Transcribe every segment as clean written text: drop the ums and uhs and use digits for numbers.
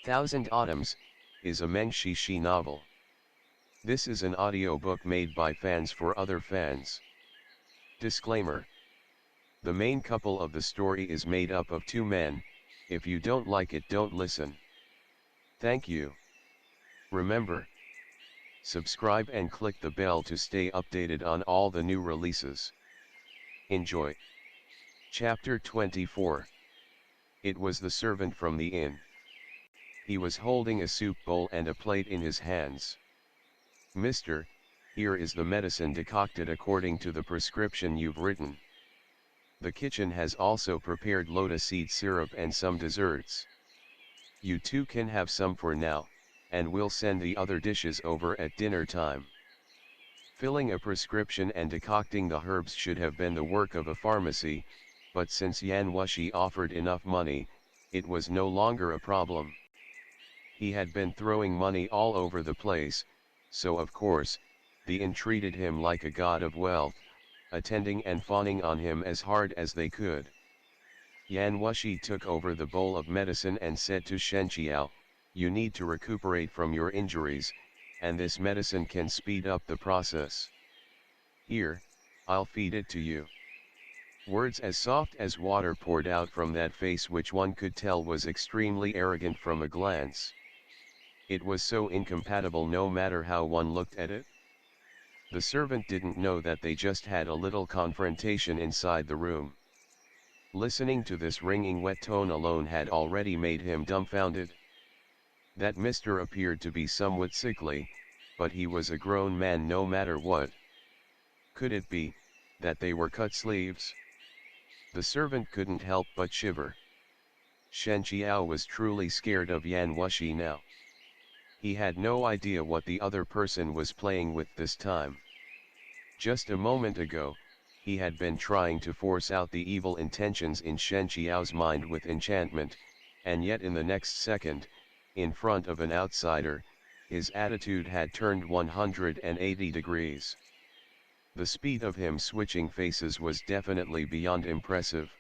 Thousand Autumns, is a Meng Xi Shi novel. This is an audiobook made by fans for other fans. Disclaimer. The main couple of the story is made up of two men. If you don't like it, don't listen. Thank you. Remember, subscribe and click the bell to stay updated on all the new releases. Enjoy. Chapter 24. It was the servant from the inn. He was holding a soup bowl and a plate in his hands. "Mister, here is the medicine decocted according to the prescription you've written. The kitchen has also prepared lotus seed syrup and some desserts. You two can have some for now, and we'll send the other dishes over at dinner time." Filling a prescription and decocting the herbs should have been the work of a pharmacy, but since Wushi offered enough money, it was no longer a problem. He had been throwing money all over the place, so of course, the inn treated him like a god of wealth, attending and fawning on him as hard as they could. Wushi took over the bowl of medicine and said to Shen Qiao, "You need to recuperate from your injuries, and this medicine can speed up the process. Here, I'll feed it to you." Words as soft as water poured out from that face, which one could tell was extremely arrogant from a glance. It was so incompatible no matter how one looked at it. The servant didn't know that they just had a little confrontation inside the room. Listening to this ringing wet tone alone had already made him dumbfounded. That mister appeared to be somewhat sickly, but he was a grown man no matter what. Could it be that they were cut sleeves? The servant couldn't help but shiver. Shen Qiao was truly scared of Wushi now. He had no idea what the other person was playing with this time. Just a moment ago, he had been trying to force out the evil intentions in Shen Qiao's mind with enchantment, and yet in the next second, in front of an outsider, his attitude had turned 180 degrees. The speed of him switching faces was definitely beyond impressive.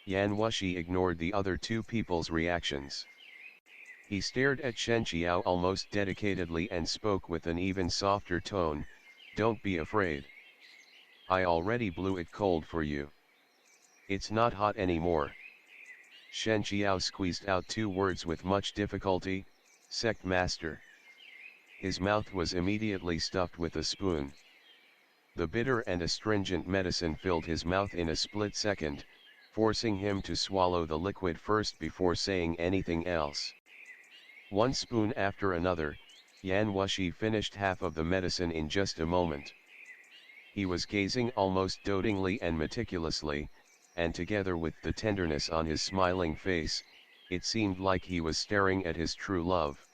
Wushi ignored the other two people's reactions. He stared at Shen Qiao almost dedicatedly and spoke with an even softer tone, "Don't be afraid. I already blew it cold for you. It's not hot anymore." Shen Qiao squeezed out two words with much difficulty, "Sect master." His mouth was immediately stuffed with a spoon. The bitter and astringent medicine filled his mouth in a split second, forcing him to swallow the liquid first before saying anything else. One spoon after another, Wushi finished half of the medicine in just a moment. He was gazing almost dotingly and meticulously, and together with the tenderness on his smiling face, it seemed like he was staring at his true love.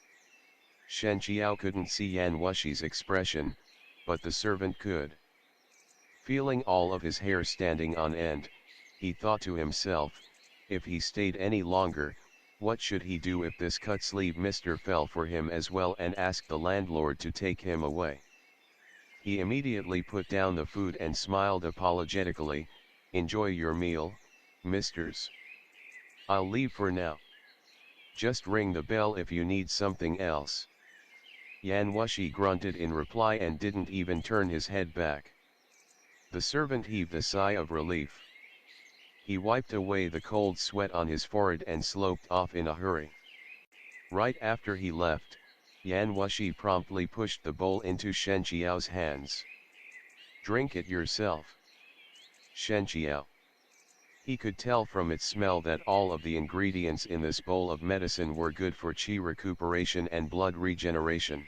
Shen Qiao couldn't see Wushi's expression, but the servant could. Feeling all of his hair standing on end, he thought to himself, if he stayed any longer, what should he do if this cut-sleeve mister fell for him as well and asked the landlord to take him away? He immediately put down the food and smiled apologetically, "Enjoy your meal, misters. I'll leave for now. Just ring the bell if you need something else." Wushi grunted in reply and didn't even turn his head back. The servant heaved a sigh of relief. He wiped away the cold sweat on his forehead and sloped off in a hurry. Right after he left, Wushi promptly pushed the bowl into Shen Qiao's hands. "Drink it yourself." Shen Qiao. He could tell from its smell that all of the ingredients in this bowl of medicine were good for qi recuperation and blood regeneration.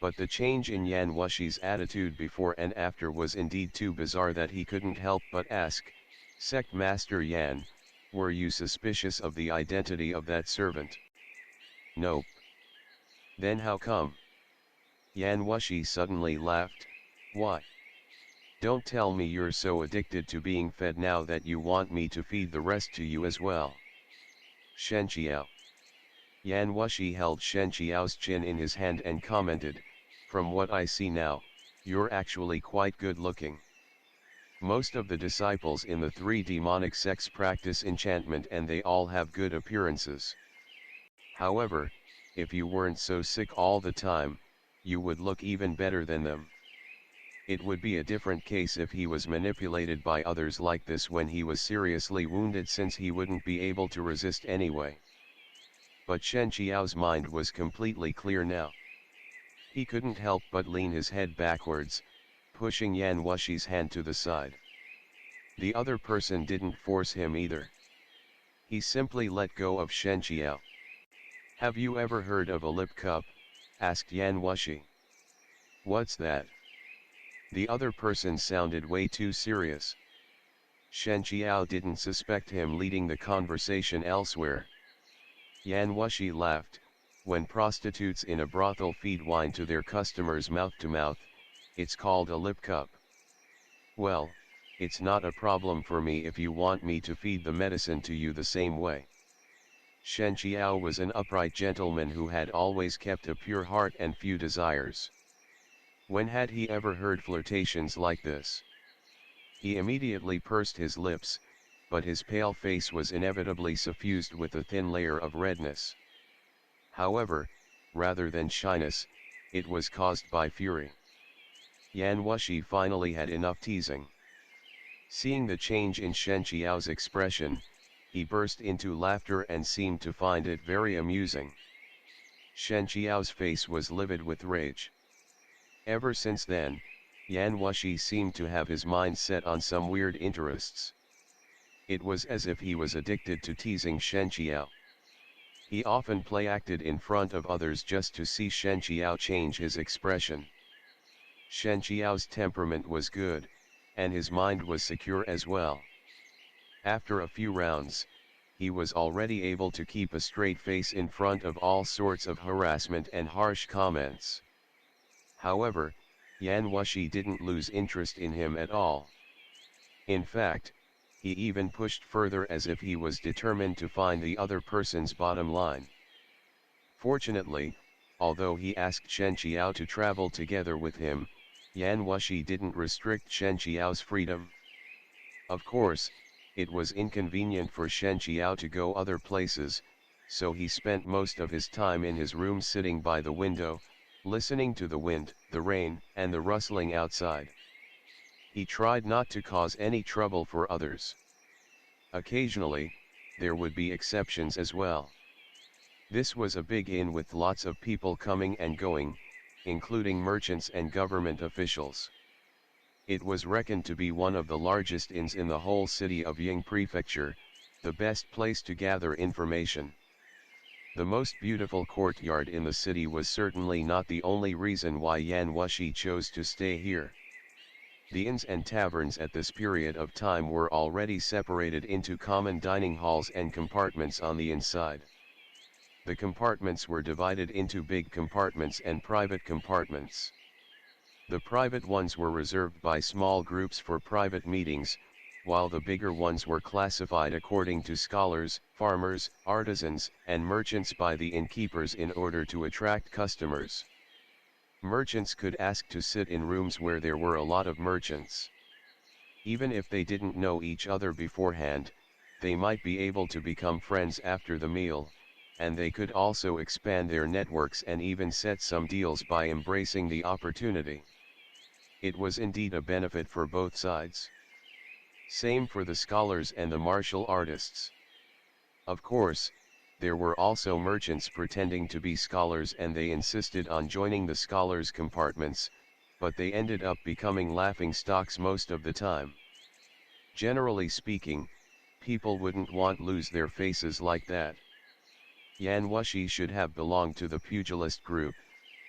But the change in Wushi's attitude before and after was indeed too bizarre that he couldn't help but ask, "Sect Master Yan, were you suspicious of the identity of that servant?" "Nope." "Then how come?" Wushi suddenly laughed. "Why? Don't tell me you're so addicted to being fed now that you want me to feed the rest to you as well." Shen Qiao. Wushi held Shen Qiao's chin in his hand and commented, "From what I see now, you're actually quite good looking. Most of the disciples in the three demonic sects practice enchantment and they all have good appearances." However, if you weren't so sick all the time, you would look even better than them. It would be a different case if he was manipulated by others like this when he was seriously wounded, since he wouldn't be able to resist anyway. But Shen Qiao's mind was completely clear now. He couldn't help but lean his head backwards, pushing Yan Wushi's hand to the side. The other person didn't force him either. He simply let go of Shen Qiao. "Have you ever heard of a lip cup?" asked Yan Wushi. "What's that?" The other person sounded way too serious. Shen Qiao didn't suspect him leading the conversation elsewhere. Yan Wushi laughed. "When prostitutes in a brothel feed wine to their customers mouth to mouth, it's called a lip cup." "Well, it's not a problem for me if you want me to feed the medicine to you the same way." Shen Qiao was an upright gentleman who had always kept a pure heart and few desires. When had he ever heard flirtations like this? He immediately pursed his lips, but his pale face was inevitably suffused with a thin layer of redness. However, rather than shyness, it was caused by fury. Yan Wushi finally had enough teasing. Seeing the change in Shen Qiao's expression, he burst into laughter and seemed to find it very amusing. Shen Qiao's face was livid with rage. Ever since then, Yan Wushi seemed to have his mind set on some weird interests. It was as if he was addicted to teasing Shen Qiao. He often play-acted in front of others just to see Shen Qiao change his expression. Shen Qiao's temperament was good, and his mind was secure as well. After a few rounds, he was already able to keep a straight face in front of all sorts of harassment and harsh comments. However, Yan Wushi didn't lose interest in him at all. In fact, he even pushed further as if he was determined to find the other person's bottom line. Fortunately, although he asked Shen Qiao to travel together with him, Yan Wushi didn't restrict Shen Qiao's freedom. Of course, it was inconvenient for Shen Qiao to go other places, so he spent most of his time in his room sitting by the window, listening to the wind, the rain, and the rustling outside. He tried not to cause any trouble for others. Occasionally, there would be exceptions as well. This was a big inn with lots of people coming and going, including merchants and government officials. It was reckoned to be one of the largest inns in the whole city of Ying Prefecture, the best place to gather information. The most beautiful courtyard in the city was certainly not the only reason why Yan Wushi chose to stay here. The inns and taverns at this period of time were already separated into common dining halls and compartments on the inside. The compartments were divided into big compartments and private compartments. The private ones were reserved by small groups for private meetings, while the bigger ones were classified according to scholars, farmers, artisans, and merchants by the innkeepers in order to attract customers. Merchants could ask to sit in rooms where there were a lot of merchants. Even if they didn't know each other beforehand, they might be able to become friends after the meal, and they could also expand their networks and even set some deals by embracing the opportunity. It was indeed a benefit for both sides. Same for the scholars and the martial artists. Of course, there were also merchants pretending to be scholars, and they insisted on joining the scholars' compartments, but they ended up becoming laughing stocks most of the time. Generally speaking, people wouldn't want to lose their faces like that. Yan Wushi should have belonged to the pugilist group,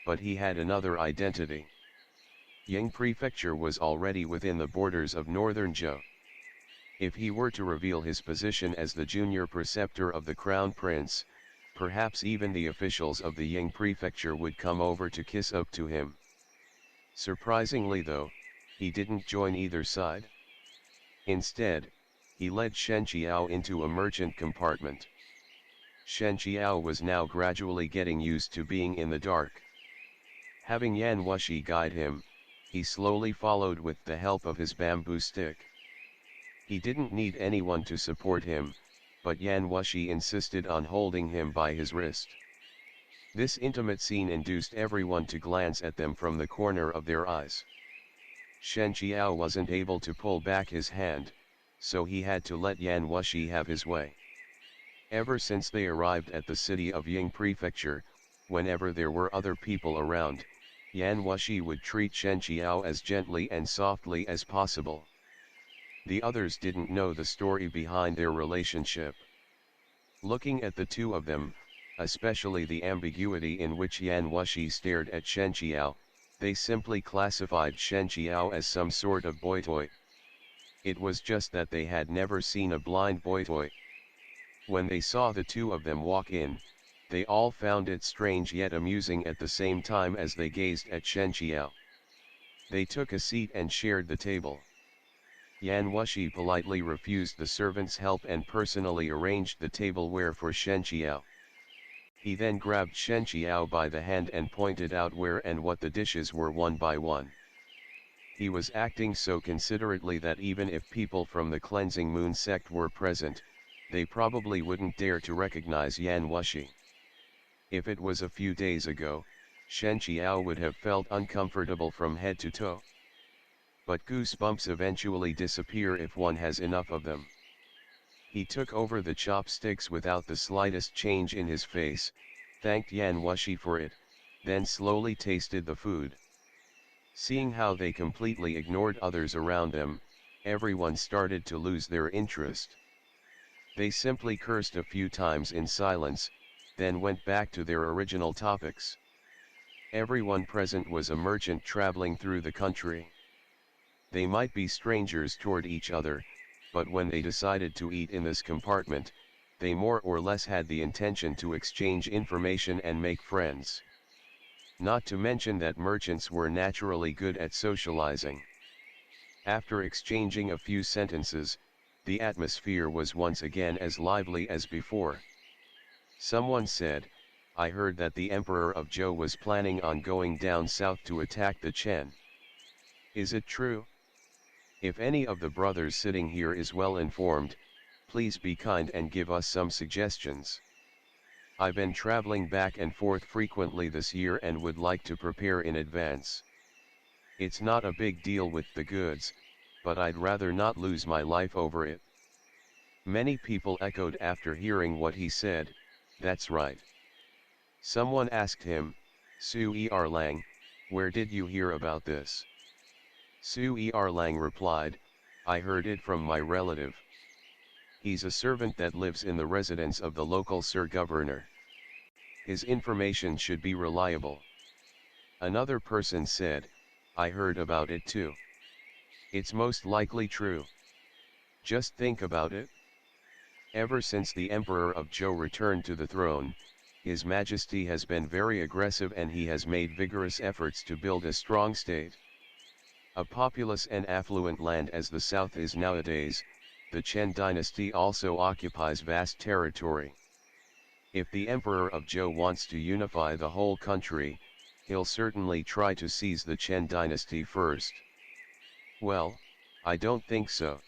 but he had another identity. Ying Prefecture was already within the borders of northern Zhou. If he were to reveal his position as the junior preceptor of the crown prince, perhaps even the officials of the Ying Prefecture would come over to kiss up to him. Surprisingly though, he didn't join either side. Instead, he led Shen Qiao into a merchant compartment. Shen Qiao was now gradually getting used to being in the dark. Having Yan Wushi guide him, he slowly followed with the help of his bamboo stick. He didn't need anyone to support him, but Yan Wushi insisted on holding him by his wrist. This intimate scene induced everyone to glance at them from the corner of their eyes. Shen Qiao wasn't able to pull back his hand, so he had to let Yan Wushi have his way. Ever since they arrived at the city of Ying Prefecture, whenever there were other people around, Yan Wushi would treat Shen Qiao as gently and softly as possible. The others didn't know the story behind their relationship. Looking at the two of them, especially the ambiguity in which Yan Wushi stared at Shen Qiao, they simply classified Shen Qiao as some sort of boy toy. It was just that they had never seen a blind boy toy. When they saw the two of them walk in, they all found it strange yet amusing at the same time as they gazed at Shen Qiao. They took a seat and shared the table. Yan Wushi politely refused the servant's help and personally arranged the tableware for Shen Qiao. He then grabbed Shen Qiao by the hand and pointed out where and what the dishes were one by one. He was acting so considerately that even if people from the Cleansing Moon sect were present, they probably wouldn't dare to recognize Yan Wushi. If it was a few days ago, Shen Qiao would have felt uncomfortable from head to toe. But goosebumps eventually disappear if one has enough of them. He took over the chopsticks without the slightest change in his face, thanked Yan Wushi for it, then slowly tasted the food. Seeing how they completely ignored others around them, everyone started to lose their interest. They simply cursed a few times in silence, then went back to their original topics. Everyone present was a merchant traveling through the country. They might be strangers toward each other, but when they decided to eat in this compartment, they more or less had the intention to exchange information and make friends. Not to mention that merchants were naturally good at socializing. After exchanging a few sentences, the atmosphere was once again as lively as before. Someone said, "I heard that the Emperor of Zhou was planning on going down south to attack the Chen. Is it true? If any of the brothers sitting here is well informed, please be kind and give us some suggestions. I've been traveling back and forth frequently this year and would like to prepare in advance. It's not a big deal with the goods, but I'd rather not lose my life over it." Many people echoed after hearing what he said, "That's right." Someone asked him, "Su Erlang, where did you hear about this?" Su Erlang replied, "I heard it from my relative. He's a servant that lives in the residence of the local Sir Governor. His information should be reliable." Another person said, "I heard about it too. It's most likely true. Just think about it. Ever since the Emperor of Zhou returned to the throne, His Majesty has been very aggressive and he has made vigorous efforts to build a strong state. A populous and affluent land as the South is nowadays, the Chen dynasty also occupies vast territory. If the Emperor of Zhou wants to unify the whole country, he'll certainly try to seize the Chen dynasty first." "Well, I don't think so."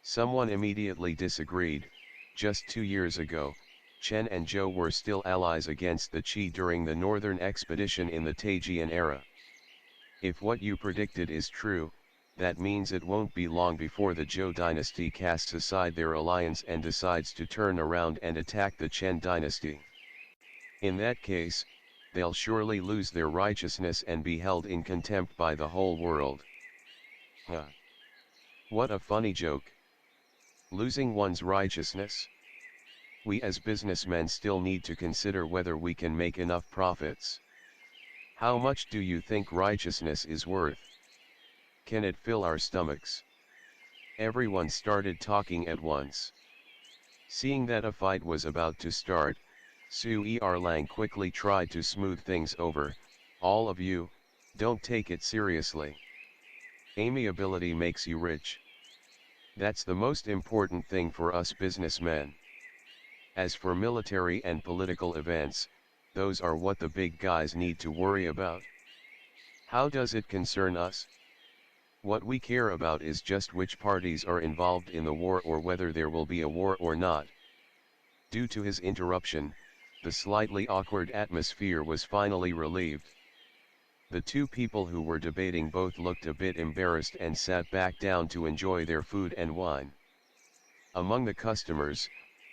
Someone immediately disagreed. Just 2 years ago, Chen and Zhou were still allies against the Qi during the northern expedition in the Taijian era. If what you predicted is true, that means it won't be long before the Zhou dynasty casts aside their alliance and decides to turn around and attack the Chen dynasty. In that case, they'll surely lose their righteousness and be held in contempt by the whole world. Huh. What a funny joke. Losing one's righteousness? We as businessmen still need to consider whether we can make enough profits. How much do you think righteousness is worth? Can it fill our stomachs? Everyone started talking at once. Seeing that a fight was about to start, Su Erlang quickly tried to smooth things over. "All of you, don't take it seriously. Amiability makes you rich. That's the most important thing for us businessmen. As for military and political events, those are what the big guys need to worry about. How does it concern us? What we care about is just which parties are involved in the war or whether there will be a war or not." Due to his interruption, the slightly awkward atmosphere was finally relieved. The two people who were debating both looked a bit embarrassed and sat back down to enjoy their food and wine. Among the customers,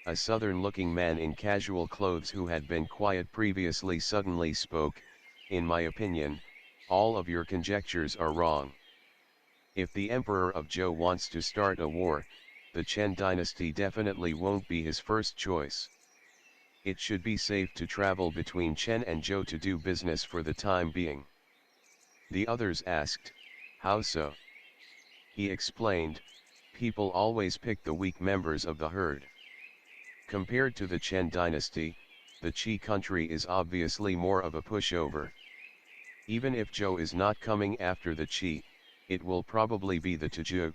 a southern-looking man in casual clothes who had been quiet previously suddenly spoke, "In my opinion, all of your conjectures are wrong. If the Emperor of Zhou wants to start a war, the Chen dynasty definitely won't be his first choice. It should be safe to travel between Chen and Zhou to do business for the time being." The others asked, "How so?" He explained, "People always pick the weak members of the herd. Compared to the Chen dynasty, the Qi country is obviously more of a pushover. Even if Zhou is not coming after the Qi, it will probably be the Tuzhou.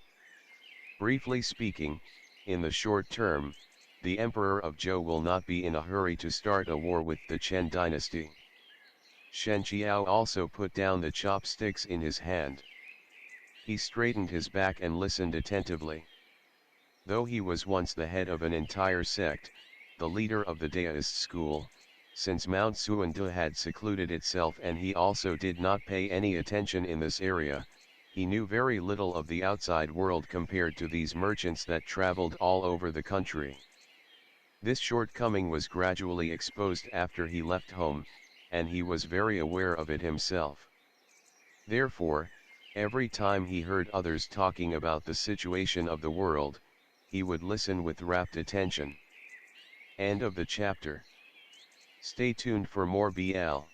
Briefly speaking, in the short term, the Emperor of Zhou will not be in a hurry to start a war with the Chen dynasty." Shen Qiao also put down the chopsticks in his hand. He straightened his back and listened attentively. Though he was once the head of an entire sect, the leader of the Daoist school, since Mount Xuandu had secluded itself and he also did not pay any attention in this area, he knew very little of the outside world compared to these merchants that traveled all over the country. This shortcoming was gradually exposed after he left home, and he was very aware of it himself. Therefore, every time he heard others talking about the situation of the world, he would listen with rapt attention. End of the chapter. Stay tuned for more BL.